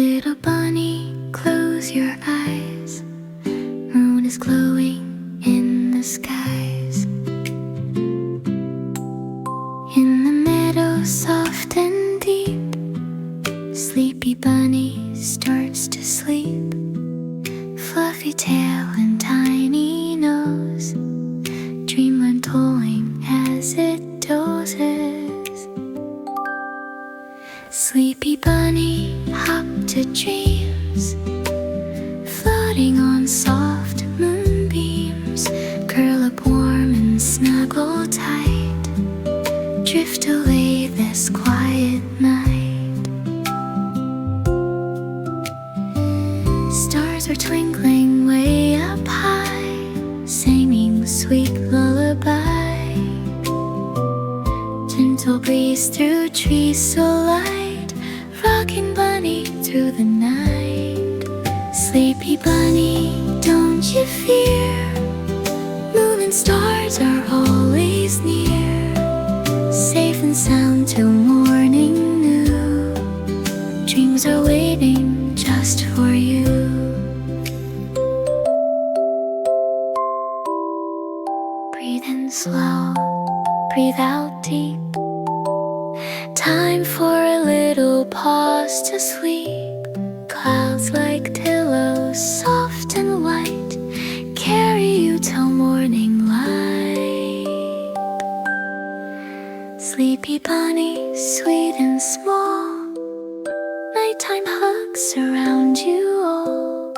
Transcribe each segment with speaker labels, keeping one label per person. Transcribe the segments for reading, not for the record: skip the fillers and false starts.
Speaker 1: Little bunny, close your eyes. Moon is glowing in the skies. In the meadow, soft and deep, sleepy bunny starts to sleep. Fluffy tail and tiny nose, dreamland tolling as it dozes. Sleepy bunny, hop to dreams, floating on soft moonbeams. Curl up warm and snuggle tight, drift away this quiet night. Stars are twinkling way up high, singing sweet lullaby. Gentle breeze through trees so light, rocking bunny through the night. Sleepy bunny, don't you fear, moon and stars are always near. Safe and sound till morning new, dreams are waiting just for you. Breathe in slow, breathe out deep. Time for a little pause to sleep. Clouds like pillows, soft and white, carry you till morning light. Sleepy bunny, sweet and small, nighttime hugs surround you all.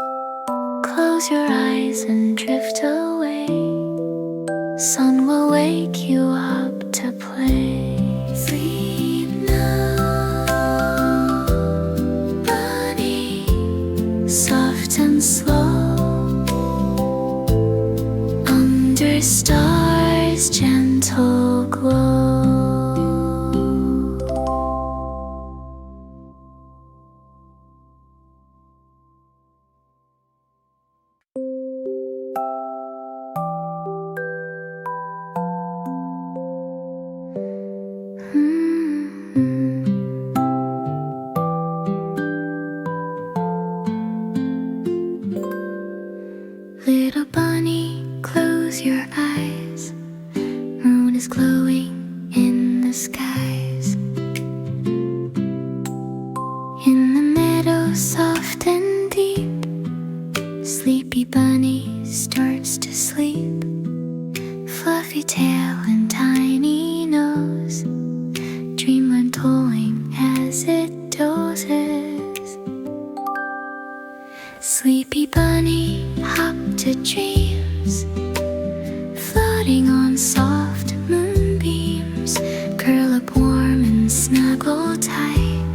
Speaker 1: Close your eyes and drift away, sun will wake you up to play. Sleep now, bunny, soft and slow, under stars' gentle glow. Little bunny, close your eyes. Moon is glowing in the skies. In the meadow, soft and deep, sleepy bunny starts to sleep. Fluffy tail and tiny nose, dreamland tolling as it dozes. Sleepy bunny, hop to dreams, floating on soft moonbeams. Curl up warm and snuggle tight,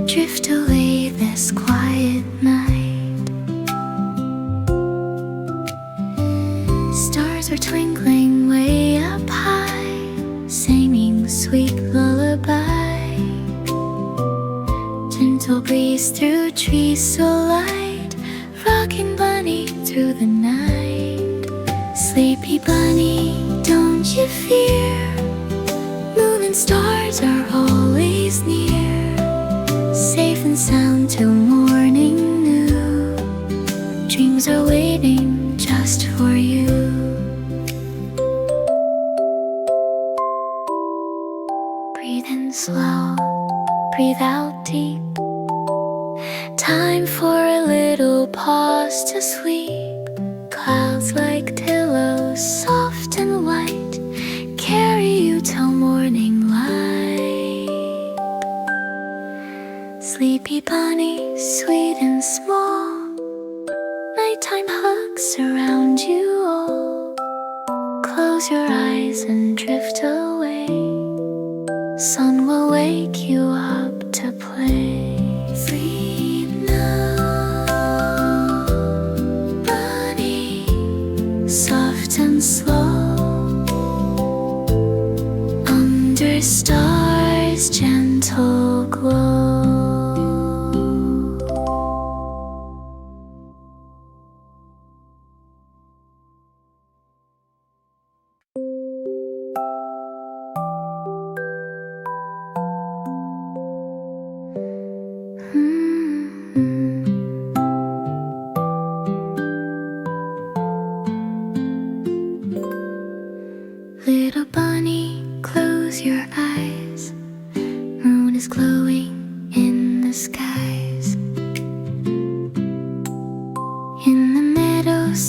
Speaker 1: drift away this quiet night. Stars are twinkling way up high, singing sweet lullaby. Gentle breeze through trees so light, rocking bunny through the night. Sleepy bunny, don't you fear, moon and stars are always near. Safe and sound till morning new, dreams are waiting just for you. Breathe in slow, breathe out deep. Time for a little pause to sleep. Clouds like pillows, soft and white, carry you till morning light. Sleepy bunny, sweet and small, nighttime hugs surround you all. Close your eyes and drift away, sun will wake you up to play. Sleep now, bunny, soft and slow, under stars' gentle glow. skies. In the meadows